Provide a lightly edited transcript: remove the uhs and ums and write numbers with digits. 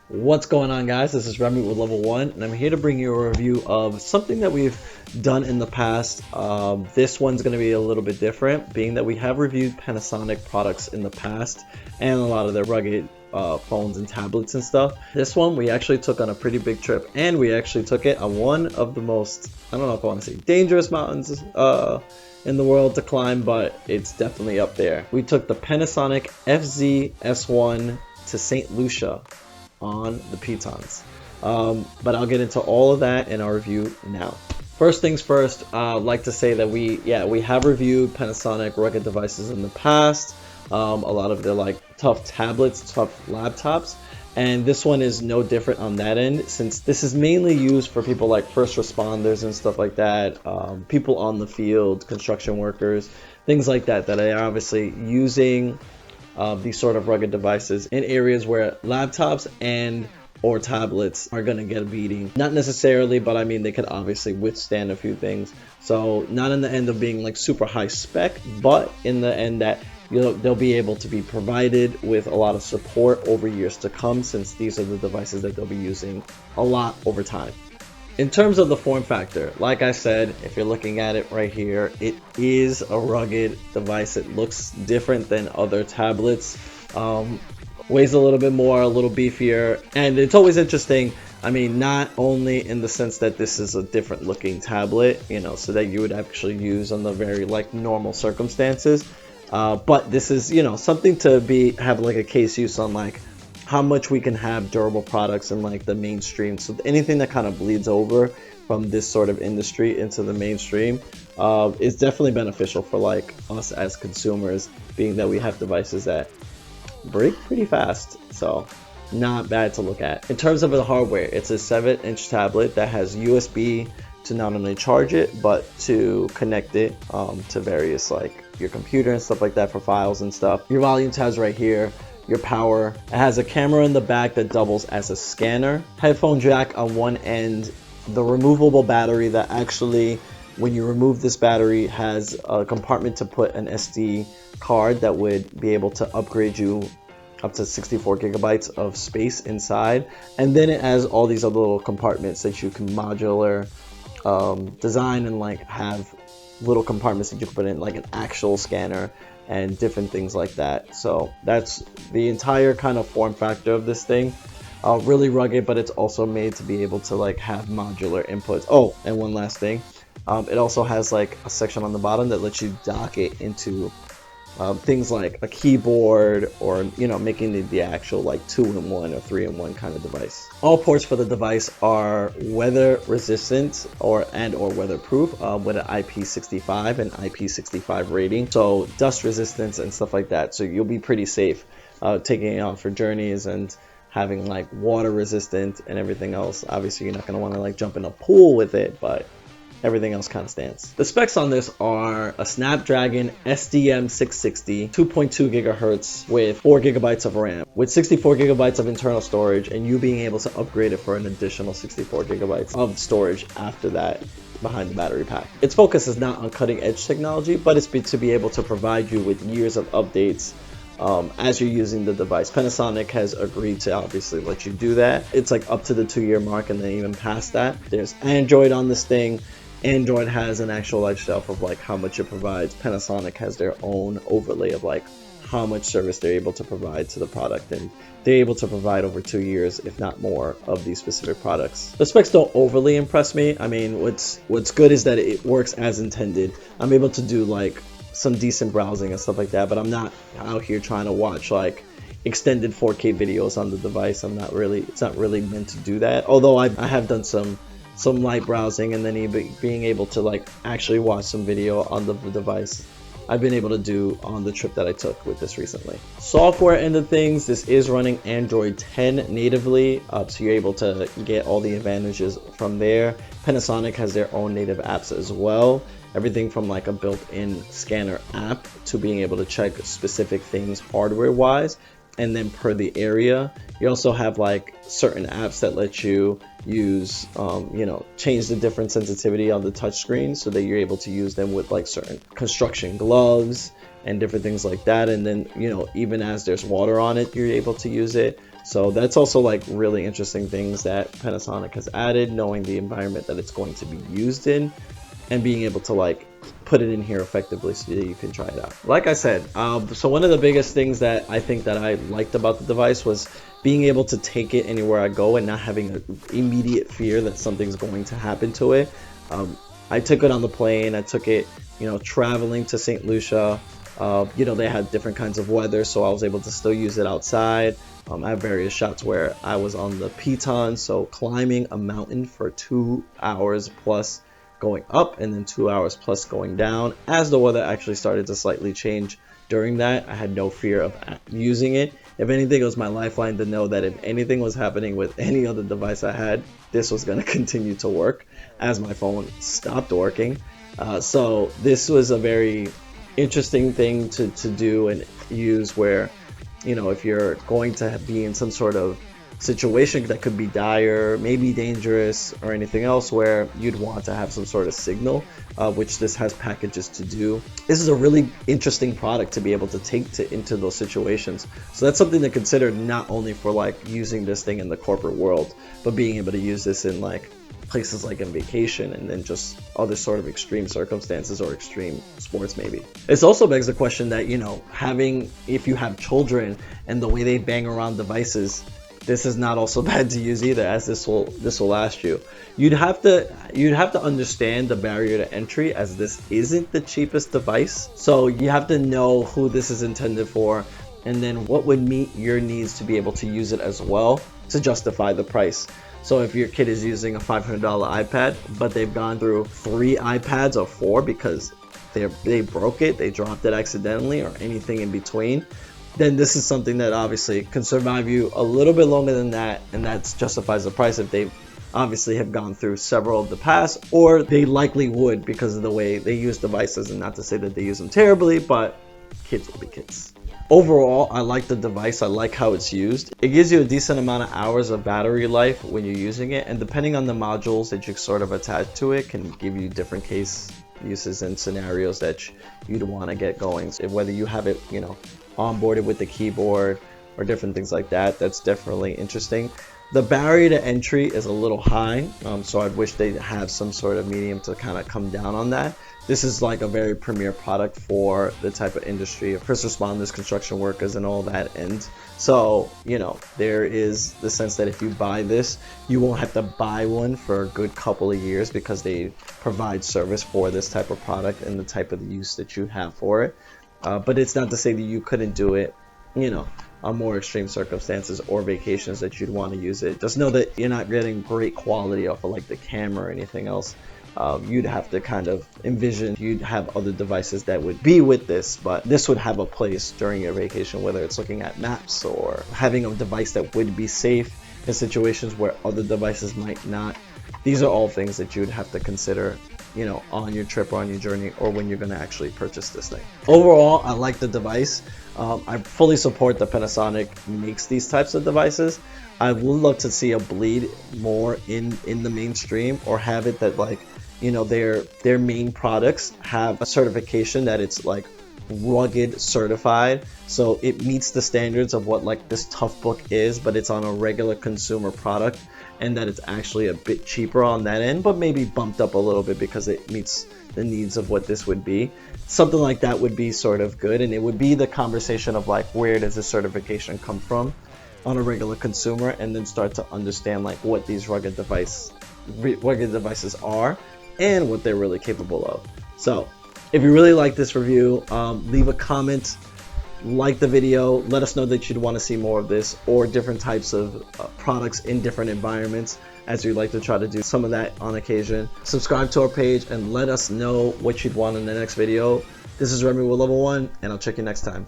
What's going on, guys? This is Remy with Level 1, and I'm here to bring you a review of something that we've done in the past. This one's going to be a little bit different, being that we have reviewed Panasonic products in the past and a lot of their rugged phones and tablets and stuff. This one we actually took on a pretty big trip, and we actually took it on one of the most, I don't know if I want to say dangerous mountains in the world to climb, but it's definitely up there. We took the Panasonic FZ-S1 to St Lucia on the Pitons, but I'll get into all of that in our review now. First things first, I'd like to say that we have reviewed Panasonic rugged devices in the past. A lot of their like tough tablets, tough laptops, and this one is no different on that end, since this is mainly used for people like first responders and stuff like that, people on the field, construction workers, things like that, that are obviously using these sort of rugged devices in areas where laptops and or tablets are going to get a beating. Not necessarily, but I mean they could obviously withstand a few things. So not in the end of being like super high spec, but in the end that they'll be able to be provided with a lot of support over years to come, since these are the devices that they'll be using a lot over time. In terms of the form factor, like I said, if you're looking at it right here, it is a rugged device. It looks different than other tablets, weighs a little bit more, a little beefier, and it's always interesting. I mean, not only in the sense that this is a different looking tablet, you know, so that you would actually use on the very like normal circumstances, but this is, you know, something to have like a case use on like how much we can have durable products in like the mainstream. So anything that kind of bleeds over from this sort of industry into the mainstream is definitely beneficial for like us as consumers, being that we have devices that break pretty fast. So not bad to look at. In terms of the hardware, it's a 7-inch tablet that has USB to not only charge it, but to connect it to various like your computer and stuff like that for files and stuff. Your volume tabs right here, your power. It has a camera in the back that doubles as a scanner, headphone jack on one end, the removable battery that actually, when you remove this battery, has a compartment to put an SD card that would be able to upgrade you up to 64 gigabytes of space inside. And then it has all these other little compartments that you can modular design and like have little compartments that you can put in like an actual scanner and different things like that. So that's the entire kind of form factor of this thing. Really rugged, but it's also made to be able to like have modular inputs. Oh, and one last thing, it also has like a section on the bottom that lets you dock it into things like a keyboard, or you know, making the actual like 2-in-1 or 3-in-1 kind of device. All ports for the device are weather resistant or weatherproof with an IP65 and IP65 rating, so dust resistance and stuff like that. So you'll be pretty safe taking it out for journeys and having like water resistant and everything else. Obviously you're not going to want to like jump in a pool with it, but everything else kind of stands. The specs on this are a Snapdragon SDM660, 2.2 gigahertz with 4 gigabytes of RAM, with 64 gigabytes of internal storage, and you being able to upgrade it for an additional 64 gigabytes of storage after that behind the battery pack. Its focus is not on cutting edge technology, but it's to be able to provide you with years of updates as you're using the device. Panasonic has agreed to obviously let you do that. It's like up to the 2-year mark, and then even past that. There's Android on this thing. Android has an actual like shelf of like how much it provides. Panasonic has their own overlay of like how much service they're able to provide to the product, and they're able to provide over 2 years, if not more, of these specific products. The specs don't overly impress me. I mean, what's good is that it works as intended. I'm able to do like some decent browsing and stuff like that, but I'm not out here trying to watch like extended 4K videos on the device. It's not really meant to do that, although I have done some light browsing, and then even being able to like actually watch some video on the device I've been able to do on the trip that I took with this recently. Software end of things, this is running Android 10 natively, so you're able to get all the advantages from there. Panasonic has their own native apps as well, everything from like a built-in scanner app to being able to check specific things hardware wise, and then per the area. You also have like certain apps that let you use change the different sensitivity on the touch screen, so that you're able to use them with like certain construction gloves and different things like that. And then, you know, even as there's water on it, you're able to use it. So that's also like really interesting things that Panasonic has added, knowing the environment that it's going to be used in and being able to like put it in here effectively so that you can try it out. Like I said, so one of the biggest things that I think that I liked about the device was being able to take it anywhere I go and not having an immediate fear that something's going to happen to it. I took it on the plane. I took it, you know, traveling to St. Lucia. You know, they had different kinds of weather, so I was able to still use it outside. I have various shots where I was on the Pitons, so climbing a mountain for 2 hours plus going up and then 2 hours plus going down. As the weather actually started to slightly change during that, I had no fear of using it. If anything, it was my lifeline to know that if anything was happening with any other device I had, this was going to continue to work as my phone stopped working. So this was a very interesting thing to do and use, where, you know, if you're going to be in some sort of situation that could be dire, maybe dangerous, or anything else where you'd want to have some sort of signal, which this has packages to do. This is a really interesting product to be able to take into those situations. So that's something to consider, not only for like using this thing in the corporate world, but being able to use this in like places like in vacation and then just other sort of extreme circumstances or extreme sports maybe. It also begs the question that, you know, if you have children and the way they bang around devices, this is not also bad to use either, as this will last you. You'd have to understand the barrier to entry, as this isn't the cheapest device. So you have to know who this is intended for, and then what would meet your needs to be able to use it as well to justify the price. So if your kid is using a $500 iPad, but they've gone through 3 iPads or 4 because they broke it, they dropped it accidentally, or anything in between, then this is something that obviously can survive you a little bit longer than that, and that justifies the price if they obviously have gone through several of the past, or they likely would because of the way they use devices. And not to say that they use them terribly, but kids will be kids. Overall, I like the device. I like how it's used. It gives you a decent amount of hours of battery life when you're using it, and depending on the modules that you sort of attach to it, can give you different case uses and scenarios that you'd want to get going. Whether you have it, you know, onboarded with the keyboard or different things like that, that's definitely interesting. The barrier to entry is a little high, so I'd wish they'd have some sort of medium to kind of come down on that. This is like a very premier product for the type of industry of first responders, construction workers, and all that end. So, you know, there is the sense that if you buy this, you won't have to buy one for a good couple of years, because they provide service for this type of product and the type of use that you have for it. But it's not to say that you couldn't do it, you know, on more extreme circumstances or vacations that you'd want to use it. Just know that you're not getting great quality off of like the camera or anything else. You'd have to kind of envision you'd have other devices that would be with this, but this would have a place during your vacation, whether it's looking at maps or having a device that would be safe in situations where other devices might not. These are all things that you would have to consider, you know, on your trip or on your journey, or when you're going to actually purchase this thing. Overall, I like the device. I fully support that Panasonic makes these types of devices. I would love to see a bleed more in the mainstream, or have it that, like, you know, their main products have a certification that it's like rugged certified, so it meets the standards of what like this Toughbook is, but it's on a regular consumer product, and that it's actually a bit cheaper on that end, but maybe bumped up a little bit because it meets the needs of what this would be. Something like that would be sort of good, and it would be the conversation of like, where does this certification come from on a regular consumer, and then start to understand like what these rugged devices are and what they're really capable of. So if you really like this review, leave a comment, like the video, let us know that you'd want to see more of this, or different types of products in different environments, as we like to try to do some of that on occasion. Subscribe to our page and let us know what you'd want in the next video. This is Remy with Level 1, and I'll check you next time.